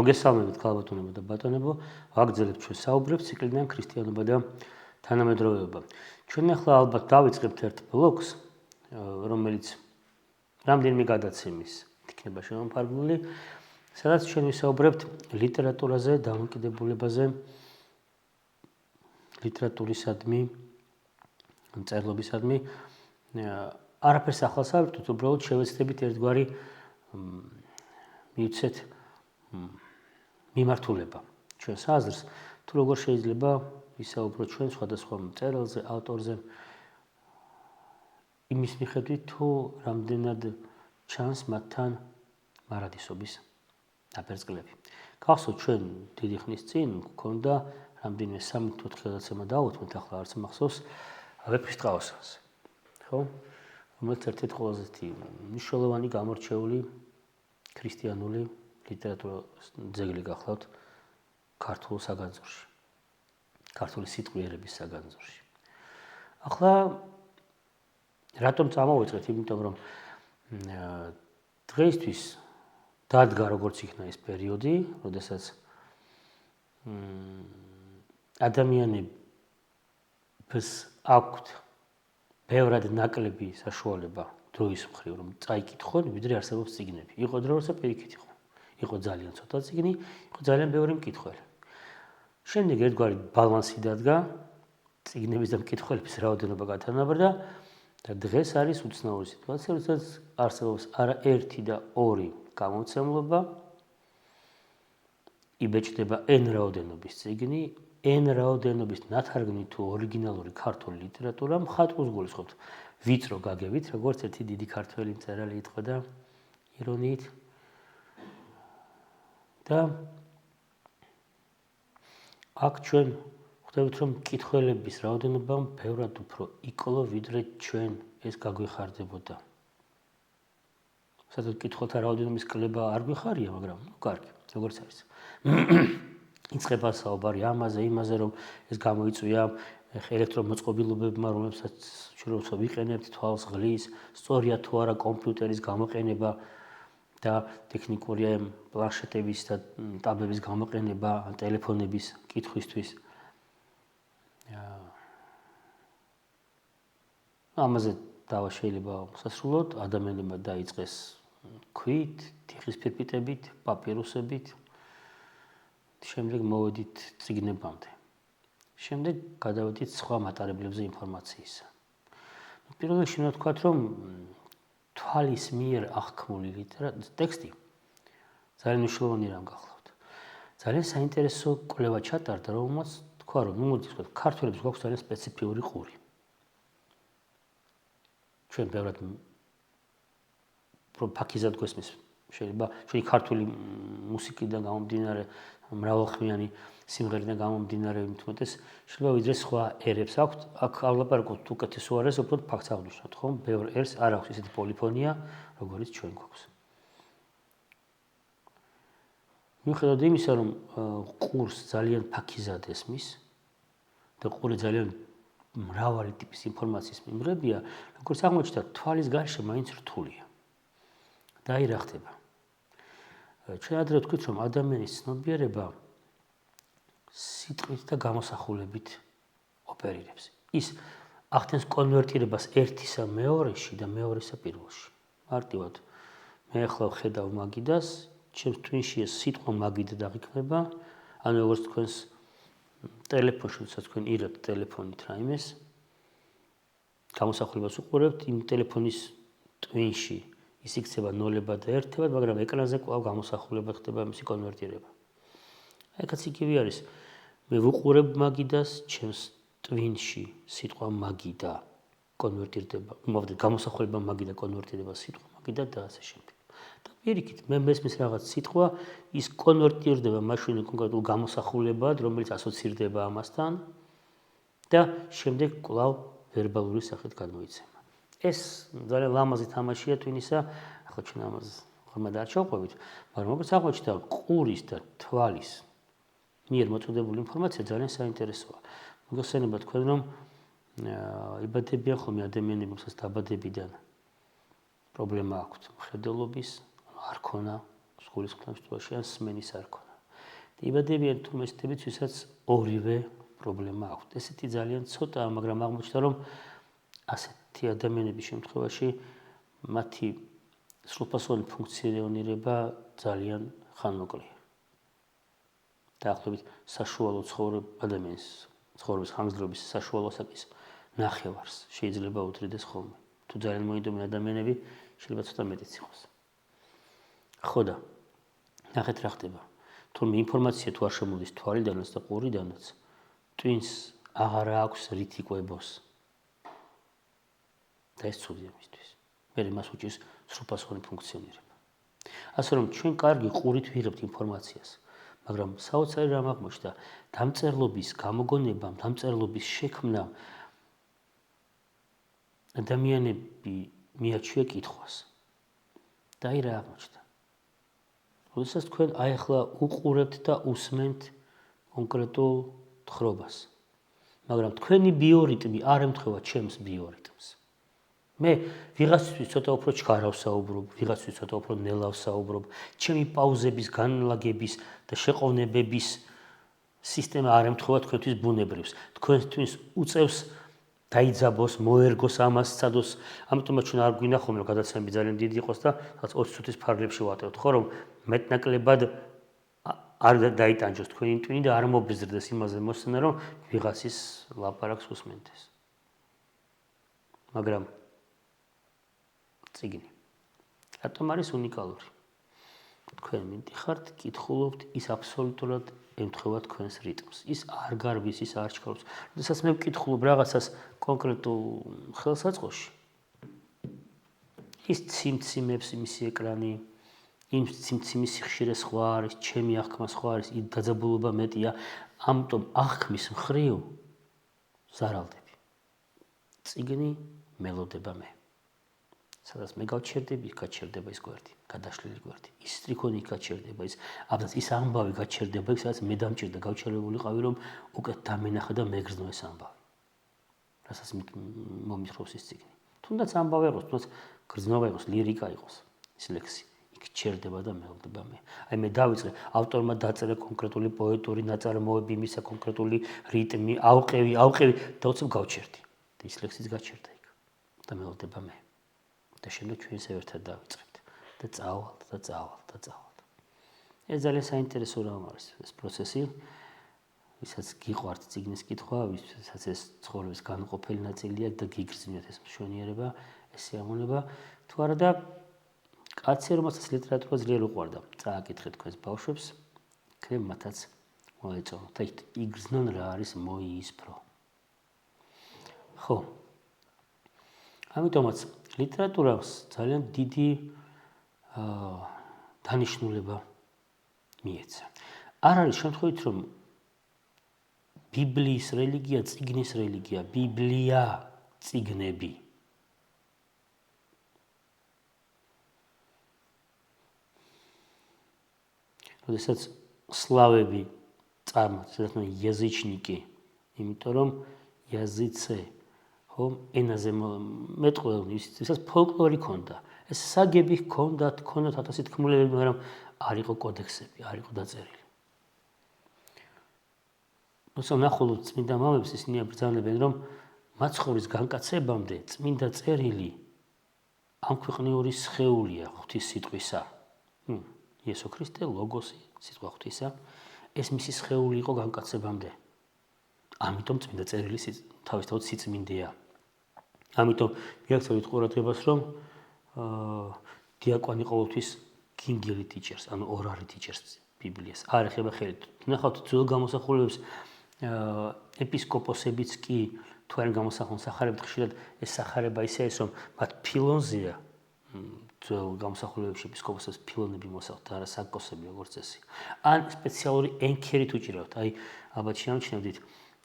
მოგესალმებით ქალბატონებო და ბატონებო, ვაგრძელებთ ჩვენ საუბრებს ციკლიდან ქრისტიანობა და თანამედროვეობა. ჩვენ ახლა ალბათ დავიწყებთ ერთ ბლოგს, რომელიც რამდენიმე გადაცემის იქნება შემოფარგლული, სადაც ჩვენ ვისაუბრებთ ლიტერატურაზე, დამოკიდებულებაზე, ლიტერატურისადმი, მწერლობისადმი. არაფერს ახალს არ ვიტყვით, უბრალოდ შევეცდებით ერთგვარი მივცეთ მიმართულება ჩვენს აზრს, თუ როგორ შეიძლება ვისაუბროთ ჩვენ სხვადასხვა მწერალზე, ავტორზე, იმის მიხედვით, თუ რამდენად ჩანს მათთან მარადისობის ნაპერწკლები. გახსოვთ, ჩვენ დიდი ხნის წინ გვქონდა რამდენიმე 3-4 გადაცემა დავუთმეთ, ახლა არც მახსოვს, ვეფხისტყაოსანს, ხო? რომელიც ერთ-ერთი ყველაზე მნიშვნელოვანი გამორჩეული ქრისტიანული ლიტერატურის ძეგლი გახლავთ ქართულ საგანძურში, ქართული სიტყვიერების საგანძურში. ახლა რატომ წამოვიწყეთ? იმიტომ რომ დღეისთვის დადგა როგორც იქნა ეს პერიოდი, როდესაც ადამიანებს აქვთ ბევრად ნაკლები საშუალება დროის მხრივ რომ წაიკითხონ, ვიდრე არსებობს წიგნები. იყო დრო, როცა პირიქით იყო. იყო ძალიან ცოტა წიგნი, იყო ძალიან ბევრი მკითხველი. შემდეგ ერთგვარი ბალანსი დადგა, წიგნების და მკითხველების რაოდენობა განთავარდა და დღეს არის უცნაური სიტუაცია, როდესაც არსებობს არა ერთი და ორი გამომცემლობა, იბეჭდება n რაოდენობის წიგნი, n რაოდენობის ნათარგმნი თუ ორიგინალური ქართული ლიტერატურა, მხატვრს გულისხმობთ. ვიწრო გაგებით, როგორც ერთი დიდი ქართველი მწერალი იტყოდა ირონიით. და აქ ჩვენ ხვდებით, რომ მკითხველების რაოდენობა ბევრად უფრო იკლო, ვიდრე ჩვენ ეს გაგვიხარდებოდა. სადაც მკითხველთა რაოდენობის კლება არ გვიხარია, მაგრამ კარგი, როგორც არის. იწყება საუბარი ამაზე, იმაზე, რომ ეს გამოიწვია ელექტრომოწყობილობებმა, რომლებსაც ჩვენ ვიყენებთ თვალს ღლის, სწორია თუ არა კომპიუტერის გამოყენება და ტექნიკური პლანშეტების და ტაბლების გამოყენება ტელეფონების კითხვისთვის. ამაზე დავა შეიძლება სასრულოდ ადამიანებმა დაიწყეს ქვით, თიხის ფირფიტებით, პაპირუსებით. შემდეგ მოვედით წიგნებამდე. შემდეგ გადავედით სხვა მატარებლებზე ინფორმაციისა. პირველ რიგში უნდა ვთქვათ, რომ თვალის მიერ აღქმული ტექსტი ძალიან მნიშვნელოვანი რამ გახლავთ. ძალიან საინტერესო კვლევა ჩატარდა, რომელმაც თქვა, რომ მოდით ქართველებს გვაქვს ძალიან სპეციფიური ყური. ჩვენ ბევრად ფაქიზად გვესმის, შეიძლება ჩვენი ქართული მუსიკიდან გამომდინარე, მრავალხმიანი სიმღერიდან გამომდინარე, თუმცა შეიძლება ვიდრე სხვა ერებს აქვთ, აქ ალაპარაკობთ უკეთესო არის, უბრალოდ ფაქტს აღნიშნავთ, ხო? ბევრ ერს არ აქვს ესეთი პოლიფონია, როგორც ჩვენ გვაქვს. მიუხედავად იმისა, რომ ყურს ძალიან ფაქიზად ესმის და ყური ძალიან მრავალი ტიპის ინფორმაციის მიმღებია, როგორც აღმოჩნდა, თვალის გარშე მაინც რთულია. და აი რა ხდება? ჩვენ ადრე ვთქვით, რომ ადამიანის ცნობიერება სიტყვით და გამოსახულებით ოპერირებს. ის ახდენს კონვერტირებას ერთისა მეორეში და მეორესა პირველში. მარტივად მე ახლა ვხედავ მაგიდას, ჩემს თვინში ეს სიტყვა მაგიდა დაგიქმნება, ანუ როგორც თქვენს ტელეფონში, როდესაც თქვენ იღებთ ტელეფონით რაიმეს, გამოსახულებას უყურებთ, იმ ტელეფონის ტვინში ის იქცევა ნოლებად და ერთებად, მაგრამ ეკრანზე კვლავ გამოსახულებად ხდება მისი კონვერტირება. აქაც იგივე არის. მე ვუყურებ მაგიდას, ჩემს ტვინში სიტყვა მაგიდა კონვერტირდება, მოვდეთ გამოსახულება მაგიდა კონვერტირდება სიტყვა მაგიდა და ასე შემდეგ. და პირიქით, მე მესმის რაღაც სიტყვა, ის კონვერტირდება მაშინ კონკრეტულ გამოსახულებად, რომელიც ასოცირდება ამასთან და შემდეგ კვლავ ვერბალური სახით გადმოიცემა. ეს ძალიან ლამაზი თამაშია twinისა, ახლა ჩვენ ამას ღრმად არ ჩავყვებით, მაგრამ როგორც აღმოჩნდა, ყურის და თვალის მიერ მოწოდებული ინფორმაცია ძალიან საინტერესოა. მოგეხსენება თქვენ, რომ იბადებიან ხოლმე ადამიანები, რომელსაც დაბადებიდან პრობლემა აქვთ მხედველობის, არ ქონა სკოლის ხმის შემთხვევაში ან სმენის არ ქონა. იბადებიან თურმესტებიც, ვისაც ორივე პრობლემა აქვთ. ესეთი ძალიან ცოტაა, მაგრამ აღმოჩნდა, რომ ასეთი ადამიანების შემთხვევაში მათი სრულფასოვანი ფუნქციონირება ძალიან ხანმოკლეა. დაახლოებით საშუალო ადამიანის ცხოვრების ხანგრძლივობის საშუალო ასაკის ნახევარს შეიძლება უდრიდეს ხოლმე. თუ ძალიან მოიდომენ ადამიანები, შეიძლება ცოტა მეტიც იყოს. ხო და ნახეთ რა ხდება. თუმცა ინფორმაცია თუ არ შემოდის თვალიდანაც და ყურიდანაც, ტვინს აღარ აქვს რით იკვებოს. და ეს ცუდია მისთვის. მე მას უჭირს სრულფასოვანი ფუნქციონირება. ასე რომ ჩვენ კარგი ყურით ვიღებთ ინფორმაციას, მაგრამ საოცარი რამ აღმოჩნდა, დამწერლობის გამოგონებამ, დამწერლობის შექმნამ ადამიანები მიაჩვია კითხვას. და აი რა აღმოჩნდა. როდესაც თქვენ ახლა უყურებთ და უსმენთ კონკრეტულ თხრობას, მაგრამ თქვენი ბიორიტმი არ ემთხვევა ჩემს ბიორიტმს. მე ვიღაცისთვის ცოტა უფრო ჩქარა ვსაუბრობ, ვიღაცისთვის ცოტა უფრო ნელა ვსაუბრობ, ჩემი პაუზების, განლაგების და შეყოვნებების სისტემა არ ემთხვევა თქვენთვის ბუნებრივს. თქვენთვის უწევს დაიძაბოს, მოერგოს ამას, სცადოს. ამიტომაც ჩვენ არ გვინდა ხოლმე რომ გადაცემები ძალიან დიდი იყოს და 20 წუთის ფარგლებში ვატევთ, ხო რომ მეტნაკლებად არ დაიტანჯოს თქვენი ტვინი და არ მობეზრდეს იმაზე მოსწონა რომ ვიღაცის ლაპარაკს უსმენდეს. მაგრამ წიგნი რატომ არის უნიკალური? თქვენ მიდიხართ, კითხულობთ, ის აბსოლუტურად ემთხვევა თქვენს რიტმს. ის არ გარბის, ის არ ჩქარობს. როდესაც მე ვკითხულობ რაღაცას კონკრეტულ ხელსაწყოში, ის ციმციმებს მისი ეკრანი, იმ ციმციმის ხშირე სხვა არის, ჩემი აღქმა სხვა არის, ის დაძაბულობა მეტია, ამიტომ აღქმის მხრივ ზარალდები. წიგნი მელოდება მე. სადაც მე გავჩერდები, იქ გაჩერდება ის გვერდი, გადაშლილი გვერდი. ის სტრიქონი იქ გაჩერდება, ის ამბავი გაჩერდება, იქ სადაც მე დამჭირდა, გავჩერებულიყავი, რომ უკეთ დამენახა და მეგრძნო ეს ამბავი. რასაც მომითხრობს ის წიგნი. თუნდაც ამბავი იყოს, თუნდაც გრძნობა იყოს, ლირიკა იყოს, ის ლექსი. იქ ჩერდება და მელოდება მე. აი მე დავიწყე, ავტორმა დაწერა კონკრეტული პოეტური ნაწარმოები, მისა კონკრეტული რიტმი, ავყევი და უცებ გავჩერდი. და ის ლექსიც გაჩერდა იქ და მელოდება მე. და შემდეგ ჩვენ ისევ ერთად დავიწყებთ და წავალთ. ეს ძალიან საინტერესო რამ არის ეს პროცესი, ვისაც გიყვართ წიგნის კითხვა, ვისაც ეს ცხოვრების განუყოფელი ნაწილია და გიგრძნიათ ეს მშვენიერება, ეს სიამოვნება, თუ არა და კაცი რომელსაც ლიტერატურა ძლიერ უყვარდა, წააკითხეთ თქვენს ბავშვებს, იქნებ მათაც მოეწონოთ და იგრძნონ რა არის მოიისფრო. ხო. ამიტომაც ლიტერატურას ძალიან დიდი დანიშნულება მიეცა. არ არის შემთხვევით, რომ ბიბლიის რელიგია, წიგნის რელიგია, ბიბლია, წიგნები. როდესაც სლავები წარმოადგენენ язычники, იმიტომ რომ языце ხო ენაზე მეტყველნი, ვისაც ფოლკლორი ქონდა. ეს საგები ჰქონდათ 1000 თქმულები, მაგრამ არ იყო კოდექსები, არ იყო დაწერილი. როცა ნახულობ წმინდა მამებს, ისინი აბრძანებენ, რომ მაცხოვრის განკაცებამდე წმინდა წერილი ამქვეყნიური სხეულია ღვთის სიტყვისა. იესო ქრისტე, ლოგოსი, სიტყვა ღვთისა, ეს მისი სხეული იყო განკაცებამდე. ამიტომ წმინდა წერილი თავისთავად სიწმინდეა. ამიტომ მიაქცევით ყურადღებას, რომ დიაკვანი ყოველთვის გინგელით იჭერს, ანუ ორარით იჭერს ბიბლიას. არ ეხება ხელით. ნახავთ ძველ გამოსახულებებს, ეპისკოპოსებიც კი თუ არ გამოსახონ სახარებთ, ხშირად ეს სახარება ისე რომ მათ ფილონზეა. ძველ გამოსახულებებში ეპისკოპოსებს ფილონები მოსახვთ, არა საკოსები როგორც წესი. ან სპეციალური ენქერით უჭირავთ. აი, ალბათ შეამჩნევდით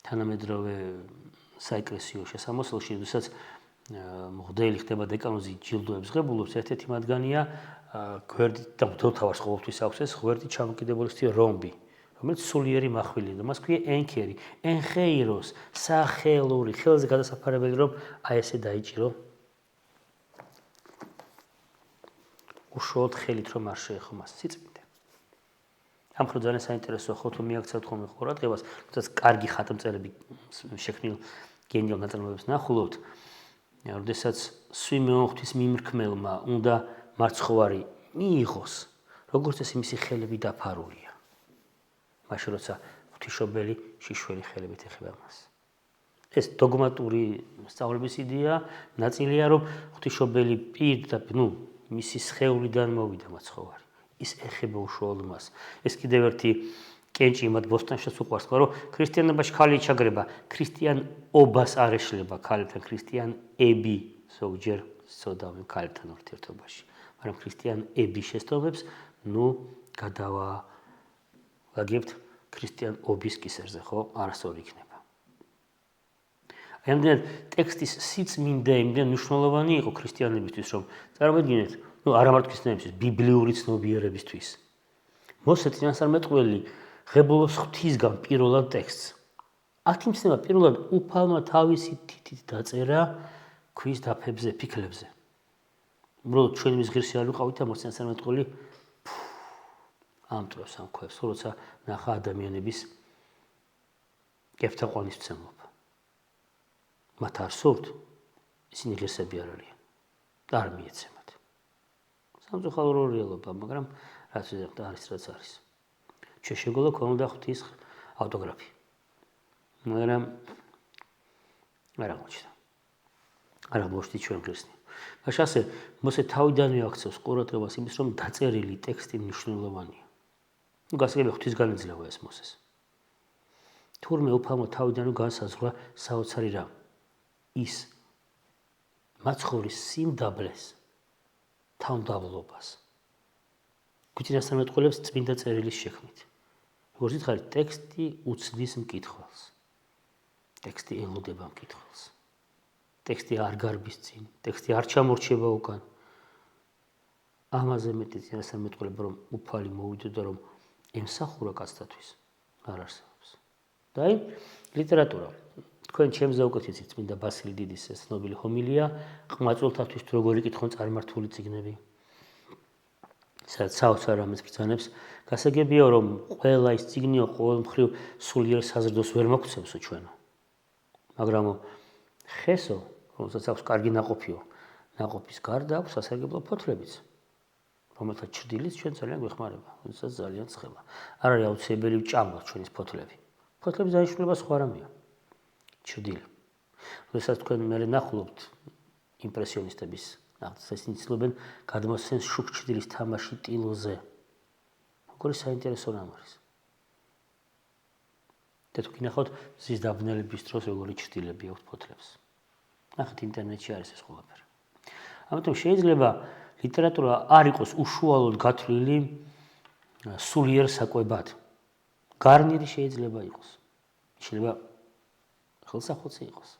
თანამედროვე საეკლესიო შესამოსელში, როდესაც მღვდელი ხდება დეკანოზი ჯილდოებს ღებულობს, ერთ-ერთი მათგანია გვერდით და მღვდელთავარს ყოველთვის აქვს ეს გვერდით ჩამოკიდებული რომბი, რომელიც სულიერი מחვილია და მას ქვია ენქერი, ენხეიროს, სახელური, ხელზე გადასაფარებელი, რომ აი ესე დაიჭირო. უშუალოდ ხელით რომ არ შეეხო მას სიწმინდე. ამ ხო ძალიან საინტერესოა ხო თუ მიაქცევთ ხოლმე ყურადღებას, როდესაც კარგი ხატმწერები შექმნილ გენიალ ნაწარმოებებს ნახულობთ, როდესაც სვიმეონ ღვთისმიმრქმელმა უნდა მარცხოვარი მიიღოს, როგორც წესი მისი ხელები დაფარულია. მაშინ როცა ღვთისმშობელი შიშველი ხელებით ეხება მას. ეს დოგმატური სწავლების იდეა ნაწილია, რომ ღვთისმშობელი პირდაპირ, მისი სხეულიდან მოვიდა მაცხოვარი. ის ეხება უშუალოდ მას. ეს კიდევ ერთი კენჭი მათ ბოსტონშიც უყვარს, რომ ქრისტიანობაში ხალი ჩაგრება, ქრისტიანობას არ ეშლება ქალებთან, ქრისტიანები ზოგჯერ სწოდავენ ქალებთან ურთიერთობაში. მაგრამ ქრისტიანების შესწავლებს, გადავაგებთ ქრისტიანობის კისერზე, ხო? არასწორი იქნება. აი ამდენად ტექსტის სიწმინდე იმდენ მნიშვნელოვანი იყო ქრისტიანებისთვის, რომ წარმოიდგინეთ, არა მარტო ქრისტიანებისთვის, ბიბლიური ცნობიერებისთვის. მოსე წინასწარმეტყველი ღებულობს ღვთისგან პირველად ტექსტს. აქ იმცნება პირველად უფალმა თავისი თითით დაწერა ქვის დაფებზე, ფიქლებზე. უბრალოდ ჩვენ მის ღირსი არ ვიყავით და მოსე წინასწარმეტყველი ამტრევს ამ ქვებს, როცა ნახა ადამიანების კეფთაყვანისმცემლობა. მათ არ სურთ, ისინი ღირსები არ არიან და არ მიეცემათ. სამწუხარო რეალობა, მაგრამ რაც ვიზახთ არის რაც არის. ჩვენ შეგვეძლო ქონდა ღვთის ავტოგრაფი. მაგრამ არ აღმოჩნდა. არ აღმოჩნდა ჩვენ ღირსნი. მაშინ ასე მოსე თავიდანვე აქცევს ყურადღებას იმის, რომ დაწერილი ტექსტი მნიშვნელოვანია. გასაგებია ღვთისგან ეძლევა ეს მოსეს. თურმე უფალმა თავიდანვე განსაზღვრა საოცარი რამ. ის მაცხოვრის სიმდაბლეს თავმდაბლობას გვიწინასწარმეტყველებს წმინდა წერილის შექმნით. როგორც ითხარით, ტექსტი უცდის მკითხველს. ტექსტი ელოდება მკითხველს. ტექსტი არ გარბის წინ, ტექსტი არ ჩამორჩება უკან. ამაზე მეტი წინასწარმეტყველება, რომ უფალი მოვიდოდა, რომ ემსახურა კაცთათვის, არ არსებობს. და აი, ლიტერატურა. თქვენ ჩემზე უკეთ იცით წმინდა ბასილი დიდის ეს ცნობილი ჰომილია, ყმაწვილთათვის თუ როგორი კითხონ წარმართული წიგნები. სადაც საოცარ რამეს ბრძანებს. გასაგებია, რომ ყველა ის წიგნიო ყოველ მხრივ სულიერ საზრდოს ვერ მოგცემსო ჩვენო. მაგრამ ხესო, რომელსაც აქვს კარგი ნაყოფიო, ნაყოფის გარდა აქვს სასარგებლო ფოთლებიც, რომელთა ჩრდილიც ჩვენ ძალიან გვეხმარება, როდესაც ძალიან ცხება. არ არის აუცილებელი ვჭამოთ ჩვენის ფოთლები. ფოთლების დანიშნულება სხვა რამეა. ჩრდილი. როდესაც თქვენ მე ნახულობთ იმპრესიონისტების ნახტს, ისინი ცდილობენ გადმოსცემს შუქჩრდილის თამაში ტილოზე. როგორი საინტერესო რამ არის. და თუ გინახავთ ზის დაბნელების დროს როგორი ჩრდილები აქვს ფოთლებს. ნახეთ ინტერნეტში არის ეს ყველაფერი. ამიტომ შეიძლება ლიტერატურა არ იყოს უშუალოდ გათვლილი სულიერ საკვებად. გარნირი შეიძლება იყოს. შეიძლება ხელსახვოცი იყოს,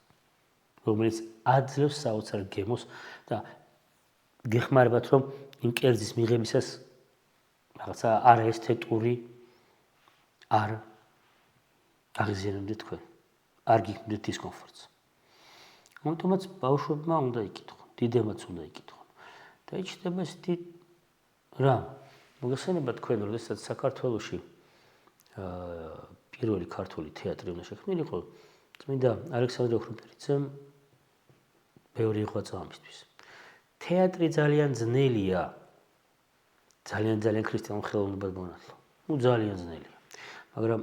რომელიც აძლევს საოცარ გემოს და გეხმარებათ, რომ იმ კერძის მიღებისას რაღაცა არაესთეტური არ აღიზიანებდეთ თქვენ, არ გიქმნით დისკომფორტს. ამიტომაც ბავშვებმა უნდა იკითხონ, დიდებმაც უნდა იკითხონ. და იქ ჩნდება ესეთი რამ. მოგეხსენება თქვენ, როდესაც საქართველოში პირველი ქართული თეატრი უნდა შექმნილიყო, წმინდა ალექსანდრე ოხრომპერიძემ ბევრი იღვაწა ამისთვის. თეატრი ძალიან ძნელია, ძალიან ქრისტიანულ ხელოვნებად მონათლო. ძალიან ძნელია. მაგრამ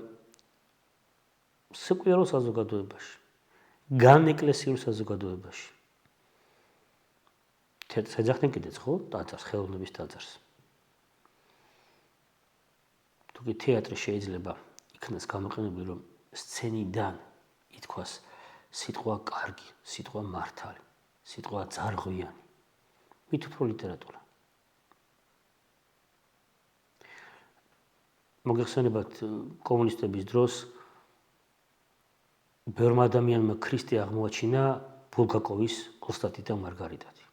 სეკვიარო საზოგადოებაში, განეკლესიურ საზოგადოებაში. თეატრს ეძახდნენ კიდეც, ხო? ტაძარს, ხელოვნების ტაძარს. თუკი თეატრი შეიძლება იქნას გამოყენებული, რომ სცენიდან ითქვას სიტყვა კარგი, სიტყვა მართალი, სიტყვა ძარღვიანი. მით უფრო ლიტერატურა. მოგეხსენებათ კომუნისტების დროს ბევრმა ადამიანმა ქრისტე აღმოაჩინა ბულგაკოვის კონსტანტი და მარგარიტათი.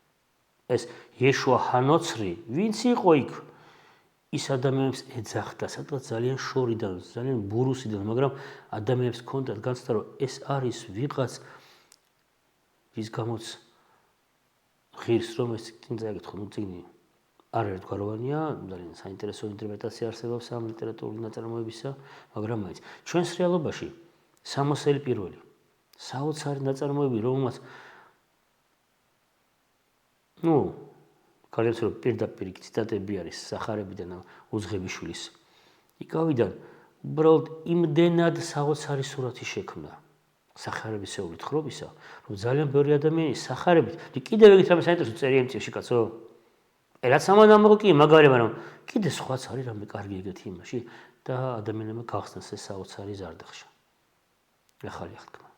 ეს იეშუა ჰანოცრი, ვინც იყო იქ, ის ადამიანებს ეძახდა, სადღაც ძალიან შორიდან, ძალიან ბურუსიდან, მაგრამ ადამიანებს ჰქონდათ განცდა, რომ ეს არის ვიღაც, ვის გამოც ღირს, რომ ეს წინ წაეკითხო, წიგნი არაერთგვაროვანია, ძალიან საინტერესო ინტერპრეტაცია არსებობს ამ ლიტერატურული ნაწარმოებისა, მაგრამ მაინც ჩვენს რეალობაში სამოსელი პირველი საოცარი ნაწარმოები, რომელმაც გარდა პირდაპირ ციტატები არის სახარებიდან უძღებიშვილის იკავიდან უბრალოდ იმდენად საოცარი სურათი შექმნა სახარებისეული თხრობისა, რომ ძალიან ბევრი ადამიანი სახარებით კიდევ ეგეთ რამე საინტერესო წერია იმ წიგნში კაცო. რაც ამან კი მაგარი, მაგრამ კიდე სხვაც არის რამე კარგი ეგეთი იმაში და ადამიანებმა გახსნეს ეს საოცარი ზარდახშა. ახალი აღთქმა.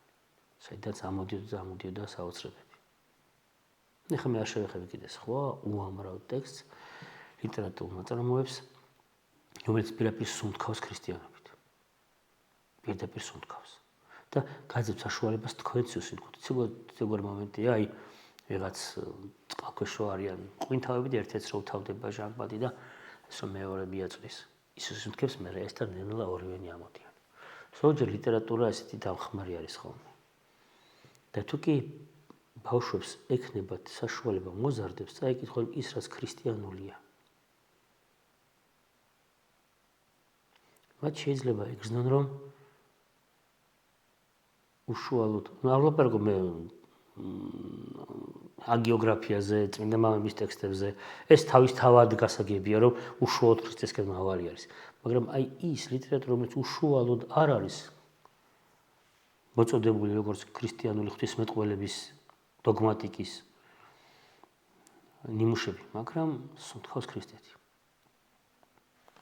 საიდანაც ამოდიოდა საოცრებები. ეხლა მე არ შევეხები კიდე სხვა უამრავ ტექსტს, ლიტერატურულ ნაწარმოებს, რომელიც პირდაპირ სუნთქავს ქრისტიანობით. პირდაპირ სუნთქავს. და გაძლევს საშუალებას თქვენც უსინქოთ. ციგორი მომენტია, აი ვიღაც წყალქვეშო არიან ყვინთავებით ერთ-ერთს რო თავდება ჟანგბადი და ეს რომ მეორე მიაწვდის. ის უსინქებს მე ესთან ნელა ორივენი ამოდიან. ზოგჯერ ლიტერატურა ესეთი დამხმარე არის ხოლმე. და თუ კი ბავშვებს ექნებათ საშუალება მოზარდებს წაიკითხონ ის რაც ქრისტიანულია. მათ შეიძლება იგრძნონ რომ უშუალოდ ავლაპარაკო მე ჰაგიოგრაფიაზე, წმინდა მამების ტექსტებზე, ეს თავისთავად გასაგებია, რომ უშუალოდ ქრისტესკენ მავალი არის. მაგრამ აი ის ლიტერატურა, რომელიც უშუალოდ არ არის მოწოდებული როგორც ქრისტიანული ღვთისმეტყველების დოგმატიკის ნიმუშები, მაგრამ სუნთქავს ქრისტეთი.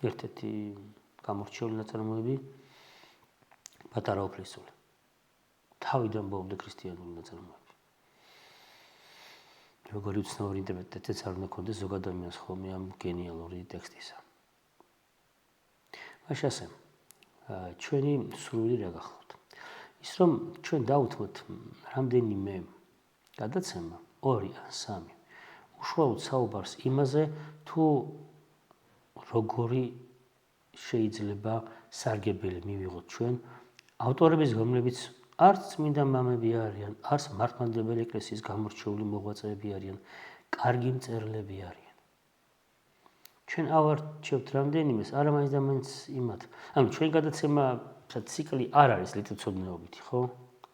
ერთ-ერთი გამორჩეული ნაწარმოები პატარა უფლისწული. თავიდან ბოლომდე ქრისტიანული ნაწარმოები. როგორი უცნაური ინტერპრეტაციაც არ უნდა ქონდეს ზოგ ადამიანს ხოლმე ამ გენიალური ტექსტისა. მაშინ ასე, ჩვენი სურვილი რა გახლავთ? ის რომ ჩვენ დავუთმოთ რამდენიმე გადაცემა, 2 ან 3, უშუალოდ საუბარს იმაზე, თუ როგორი შეიძლება სარგებელი მივიღოთ ჩვენ ავტორების, რომლებიც არც წმინდა მამები არიან, არც მართლმადიდებელი ეკლესიის გამორჩეული მოღვაწეები არიან, კარგი მწერლები არიან. ჩვენ ავარჩევთ რამდენიმეს, არა მაინც და მაინც იმათ. ანუ ჩვენი გადაცემა ციკლი არ არის ლიტოცოდნეობითი, ხო?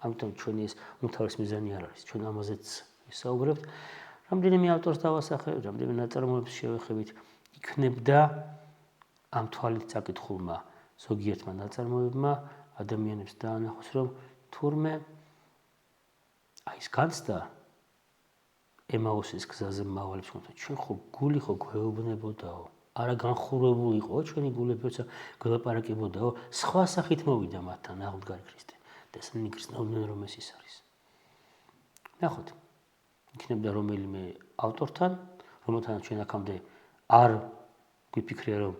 ამიტომ ჩვენი ეს უმთავრესი მიზანი არ არის. ჩვენ ამაზეც ვისაუბრებთ. რამდენიმე ავტორს დავასახელებ, რამდენიმე ნაწარმოებს შევეხებით, იქნებდა ამ თვალით წაკითხულმა ზოგიერთმა ნაწარმოებმა ადამიანებს დაანახოს, რომ თურმე აი ეს განცდა ემაუსის გზაზე მავალებს ხოთა ჩვენ ხო გული ხო გვეუბნებოდაო, არა განხურებულიყო ჩვენი გულები, როცა გველაპარაკებოდაო, სხვა სახით მოვიდა მათთან აღმდგარი ქრისტე და ესენი გრძნობდნენ რომ ეს ის არის. ნახოთ, იქნებდა რომელიმე ავტორთან, რომელთან ჩვენ აქამდე არ გვიფიქრია რომ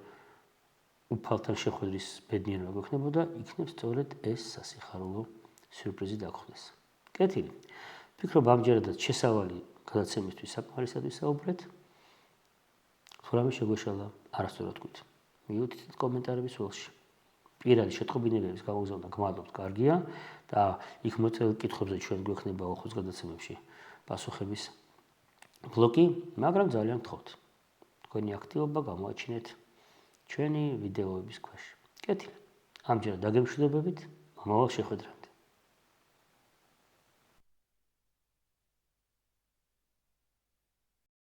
უფალთან შეხვედრის ბედნიერება გვექნებოდა, იქნებს სწორედ ეს სასიხარულო სიურპრიზი დაგხვდეს. კეთილი. ვფიქრობ ამჯერადაც შესავალი გადაცემისთვის საკმარისად ვისაუბრეთ. თუ რამე შეგვეშალა, არასწორად თქვით. მიუთითეთ კომენტარების ველში. პირადი შეტყობინებების გამოგზავნა გმადლობთ, კარგია და იქ მოწერილ კითხვებზე ჩვენ გვექნება ოხოს გადაცემებში პასუხების ბლოკი, მაგრამ ძალიან გთხოვთ. თქვენი აქტივობა გამოაჩინეთ ჩვენი ვიდეოების ქვეშ. კეთილი. ამჯერად დაგემშვიდობებით, მომავალ შეხვედრამდე.